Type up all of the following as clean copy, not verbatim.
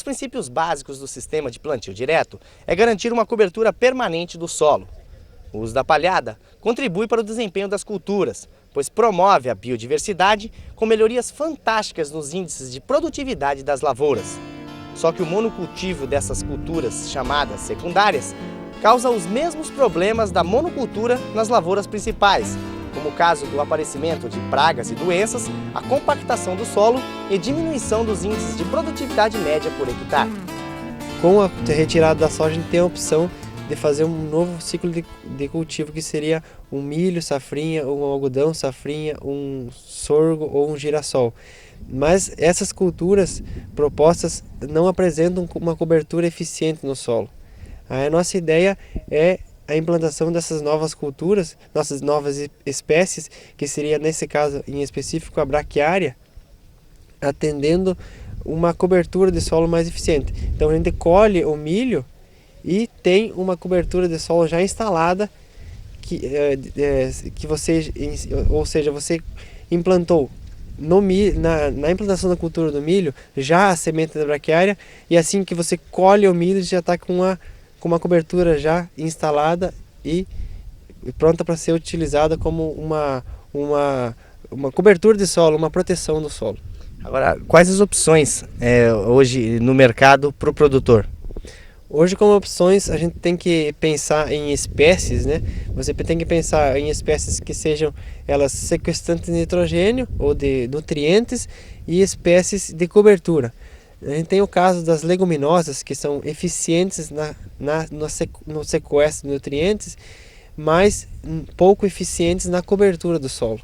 dos princípios básicos do sistema de plantio direto é garantir uma cobertura permanente do solo. O uso da palhada contribui para o desempenho das culturas, pois promove a biodiversidade com melhorias fantásticas nos índices de produtividade das lavouras. Só que o monocultivo dessas culturas, chamadas secundárias, causa os mesmos problemas da monocultura nas lavouras principais, como o caso do aparecimento de pragas e doenças, a compactação do solo e diminuição dos índices de produtividade média por hectare. Com a retirada da soja, a gente tem a opção de fazer um novo ciclo de cultivo, que seria um milho, safrinha, um algodão, safrinha, um sorgo ou um girassol. Mas essas culturas propostas não apresentam uma cobertura eficiente no solo. A nossa ideia é a implantação dessas novas culturas, nossas novas espécies, que seria nesse caso em específico a braquiária, atendendo uma cobertura de solo mais eficiente. Então a gente colhe o milho e tem uma cobertura de solo já instalada, que você, ou seja, você implantou na implantação da cultura do milho já a semente da braquiária, e assim que você colhe o milho já está com uma cobertura já instalada e pronta para ser utilizada como uma cobertura de solo, uma proteção do solo. Agora, quais as opções hoje no mercado para o produtor? Hoje, como opções, a gente tem que pensar em espécies, né? Você tem que pensar em espécies que sejam elas sequestrantes de nitrogênio ou de nutrientes, e espécies de cobertura. A gente tem o caso das leguminosas, que são eficientes no sequestro de nutrientes, mas pouco eficientes na cobertura do solo.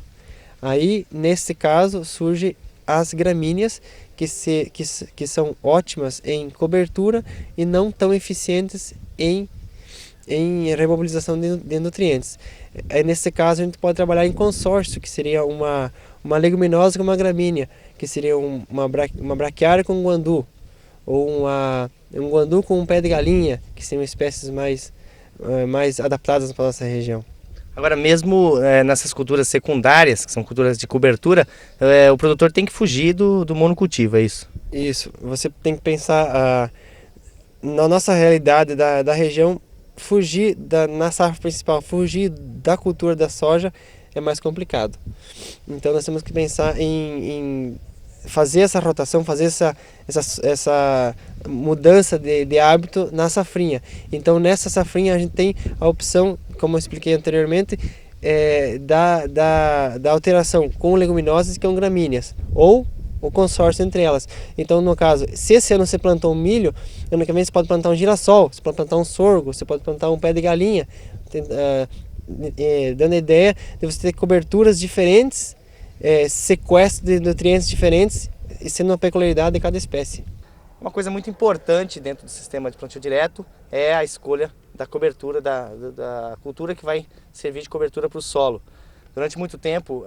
Aí, nesse caso, surge as gramíneas, que são ótimas em cobertura e não tão eficientes em remobilização de nutrientes. Nesse caso, a gente pode trabalhar em consórcio, que seria uma leguminosa com uma gramínea, que seria uma braquiária com um guandu, ou um guandu com um pé de galinha, que seriam espécies mais adaptadas para a nossa região. Agora, mesmo nessas culturas secundárias, que são culturas de cobertura, o produtor tem que fugir do monocultivo, é isso? Isso, você tem que pensar na nossa realidade da região, fugir na safra principal, fugir da cultura da soja é mais complicado. Então nós temos que pensar em fazer essa rotação, fazer essa mudança de hábito na safrinha. Então nessa safrinha a gente tem a opção, como eu expliquei anteriormente, da alteração com leguminosas e com gramíneas, ou o consórcio entre elas. Então, no caso, se esse ano você plantou um milho, ano que vem você pode plantar um girassol, você pode plantar um sorgo, você pode plantar um pé de galinha, dando a ideia de você ter coberturas diferentes, sequestro de nutrientes diferentes, e sendo uma peculiaridade de cada espécie. Uma coisa muito importante dentro do sistema de plantio direto é a escolha da cobertura, da cultura que vai servir de cobertura para o solo. Durante muito tempo,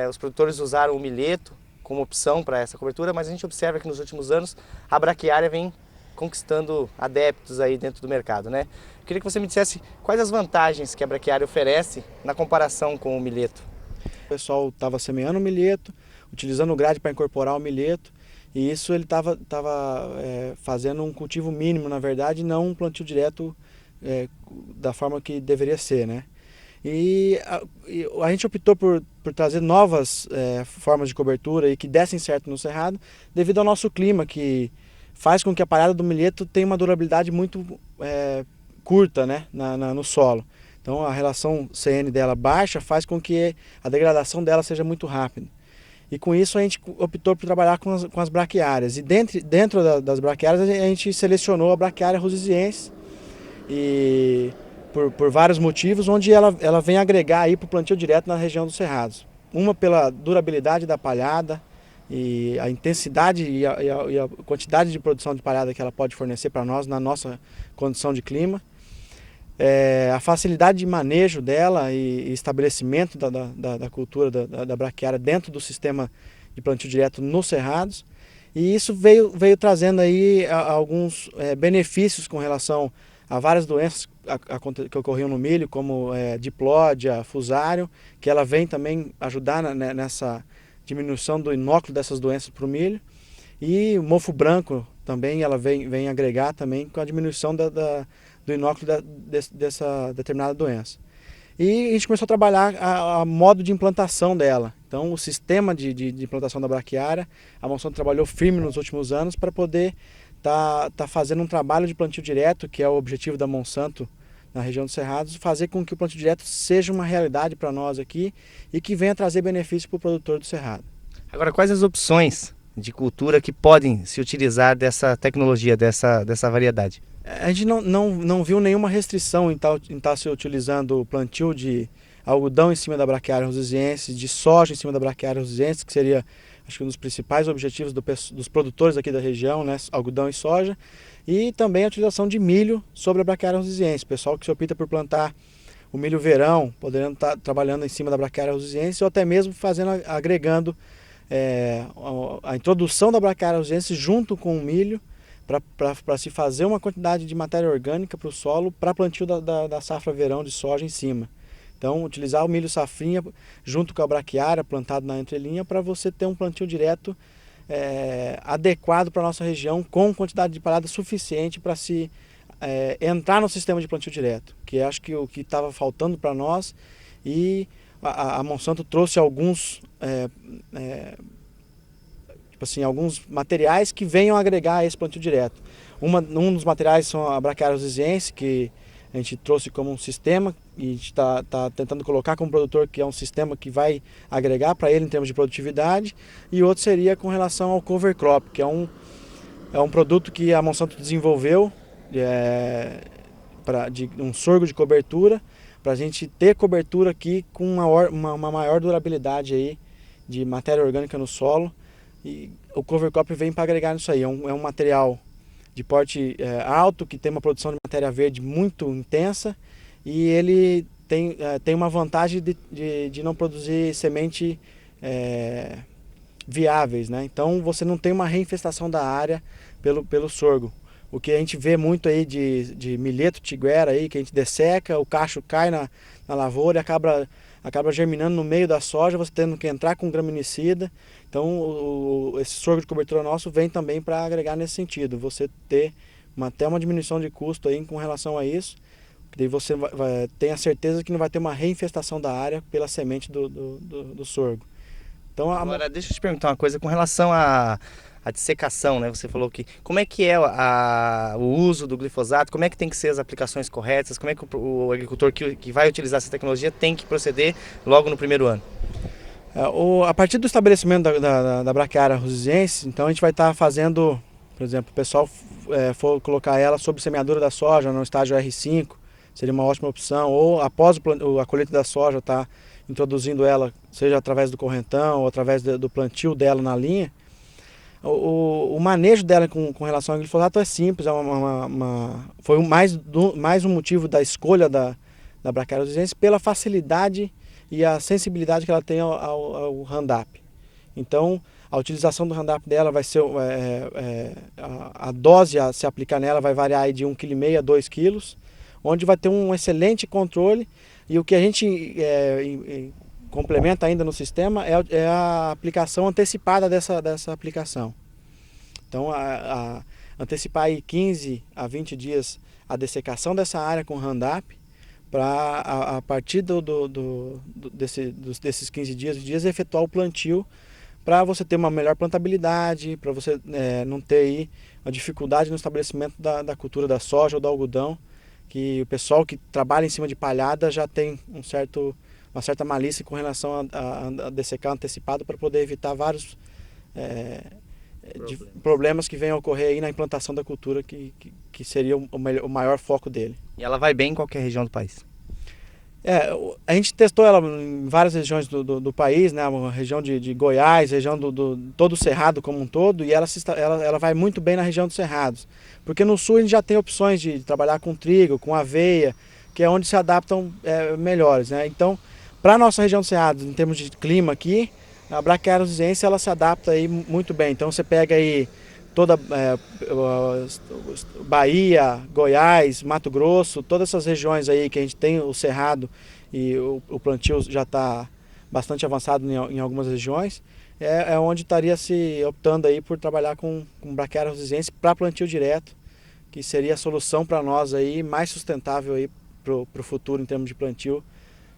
os produtores usaram o milheto como opção para essa cobertura, mas a gente observa que nos últimos anos a braquiária vem conquistando adeptos aí dentro do mercado, né? Eu queria que você me dissesse quais as vantagens que a braquiária oferece na comparação com o milheto. O pessoal estava semeando o milheto, utilizando o grade para incorporar o milheto, e isso ele estava fazendo um cultivo mínimo, na verdade, não um plantio direto da forma que deveria ser, né? E a gente optou por trazer novas formas de cobertura e que dessem certo no cerrado, devido ao nosso clima, que faz com que a palhada do milheto tenha uma durabilidade muito curta, né, no solo. Então a relação CN dela baixa faz com que a degradação dela seja muito rápida. E com isso a gente optou por trabalhar com as braquiárias. E dentro das braquiárias a gente selecionou a braquiária rusiziensis, e por vários motivos, onde ela vem agregar aí para o plantio direto na região dos cerrados. Uma pela durabilidade da palhada e a intensidade e a quantidade de produção de palhada que ela pode fornecer para nós na nossa condição de clima. A facilidade de manejo dela e estabelecimento da cultura da braquiária dentro do sistema de plantio direto nos cerrados. E isso veio trazendo aí alguns benefícios com relação a várias doenças que ocorriam no milho, como diplódia, fusário, que ela vem também ajudar nessa diminuição do inóculo dessas doenças para o milho. E o mofo branco também ela vem agregar também com a diminuição do inóculo dessa determinada doença. E a gente começou a trabalhar a modo de implantação dela. Então, o sistema de implantação da braquiária, a Monsanto trabalhou firme nos últimos anos para poder tá fazendo um trabalho de plantio direto, que é o objetivo da Monsanto na região dos Cerrados, fazer com que o plantio direto seja uma realidade para nós aqui e que venha trazer benefício para o produtor do Cerrado. Agora, quais as opções de cultura que podem se utilizar dessa tecnologia, dessa variedade? A gente não viu nenhuma restrição em estar se utilizando o plantio de algodão em cima da braquiária rosiziense, de soja em cima da braquiária rosiziense, que seria, acho que um dos principais objetivos dos produtores aqui da região, né, algodão e soja, e também a utilização de milho sobre a braquiária rosiziense. O pessoal que se opta por plantar o milho verão, podendo estar trabalhando em cima da braquiária rosiziense ou até mesmo agregando a introdução da braquiária rosiziense junto com o milho, para se fazer uma quantidade de matéria orgânica para o solo para plantio da safra verão de soja em cima. Então, utilizar o milho safrinha junto com a braquiária plantado na entrelinha para você ter um plantio direto adequado para a nossa região, com quantidade de palhada suficiente para se entrar no sistema de plantio direto, que acho que o que estava faltando para nós, e a Monsanto trouxe alguns alguns materiais que venham agregar a esse plantio direto. Um dos materiais são a braquiária rosiziense, que a gente trouxe como um sistema e a gente está tentando colocar como produtor, que é um sistema que vai agregar para ele em termos de produtividade, e outro seria com relação ao cover crop, que é um produto que a Monsanto desenvolveu de um sorgo de cobertura, para a gente ter cobertura aqui com uma maior durabilidade aí de matéria orgânica no solo. E o cover crop vem para agregar nisso aí. É um material de porte alto, que tem uma produção de matéria verde muito intensa, e ele tem uma vantagem de não produzir semente viáveis, né? Então você não tem uma reinfestação da área pelo sorgo. O que a gente vê muito aí de milheto tiguera aí, que a gente desseca, o cacho cai na lavoura e acaba germinando no meio da soja, você tendo que entrar com graminicida. Então esse sorgo de cobertura nosso vem também para agregar nesse sentido, você ter até uma diminuição de custo aí com relação a isso, que daí você tem a certeza que não vai ter uma reinfestação da área pela semente do sorgo. Então, agora, deixa eu te perguntar uma coisa com relação à dessecação, né? Você falou que como é que é o uso do glifosato, como é que tem que ser as aplicações corretas, como é que o agricultor que vai utilizar essa tecnologia tem que proceder logo no primeiro ano? A partir do estabelecimento da braquiária rosiziense, então a gente vai estar fazendo, por exemplo, o pessoal for colocar ela sob semeadura da soja no estágio R5, seria uma ótima opção, ou após a colheita da soja está introduzindo ela, seja através do correntão ou através do plantio dela na linha. O manejo dela com relação ao glifosato é simples, foi mais um motivo da escolha da braquiária rosiziense pela facilidade e a sensibilidade que ela tem ao Roundup. Então, a utilização do Roundup dela vai ser, a dose a se aplicar nela vai variar aí de 1,5 kg a 2 kg, onde vai ter um excelente controle, e o que a gente complementa ainda no sistema é a aplicação antecipada dessa aplicação. Então, antecipar aí 15 a 20 dias a dessecação dessa área com Roundup, para a partir desses 15 dias efetuar o plantio, para você ter uma melhor plantabilidade, para você não ter aí a dificuldade no estabelecimento da cultura da soja ou do algodão, que o pessoal que trabalha em cima de palhada já tem uma certa malícia com relação a dessecar antecipado, para poder evitar vários problemas que venham a ocorrer aí na implantação da cultura, que seria o maior foco dele. E ela vai bem em qualquer região do país? A gente testou ela em várias regiões do país, né? A região de Goiás, região todo o Cerrado como um todo, e ela vai muito bem na região dos Cerrados. Porque no sul a gente já tem opções de trabalhar com trigo, com aveia, que é onde se adaptam melhores, né? Então, para a nossa região dos Cerrados, em termos de clima aqui, a braquiária rosiziense ela se adapta aí muito bem. Então você pega aí toda Bahia, Goiás, Mato Grosso, todas essas regiões aí que a gente tem o cerrado e o plantio já está bastante avançado em algumas regiões, é onde estaria se optando aí por trabalhar com braquiária rosizense para plantio direto, que seria a solução para nós aí, mais sustentável aí para o futuro em termos de plantio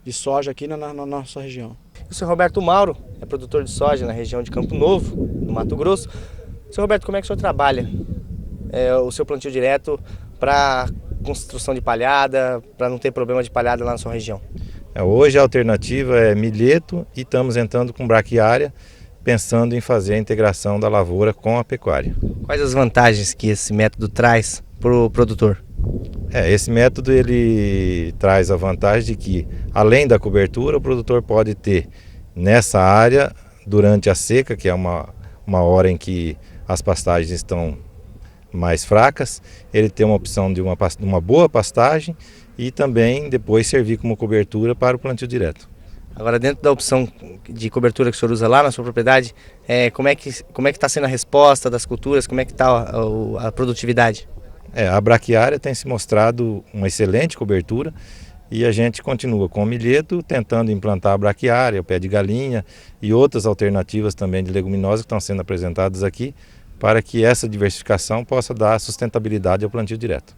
de soja aqui na nossa região. O senhor Roberto Mauro é produtor de soja na região de Campo Novo, no Mato Grosso. Senhor Roberto, como é que o senhor trabalha o seu plantio direto para construção de palhada, para não ter problema de palhada lá na sua região? Hoje a alternativa é milheto e estamos entrando com braquiária, pensando em fazer a integração da lavoura com a pecuária. Quais as vantagens que esse método traz para o produtor? Esse método ele traz a vantagem de que, além da cobertura, o produtor pode ter nessa área, durante a seca, que é uma hora em que as pastagens estão mais fracas, ele tem uma opção de uma boa pastagem e também depois servir como cobertura para o plantio direto. Agora, dentro da opção de cobertura que o senhor usa lá na sua propriedade, como é que está sendo a resposta das culturas, como é que está a produtividade? A braquiária tem se mostrado uma excelente cobertura e a gente continua com o milheto, tentando implantar a braquiária, o pé de galinha e outras alternativas também de leguminosas que estão sendo apresentadas aqui, para que essa diversificação possa dar sustentabilidade ao plantio direto.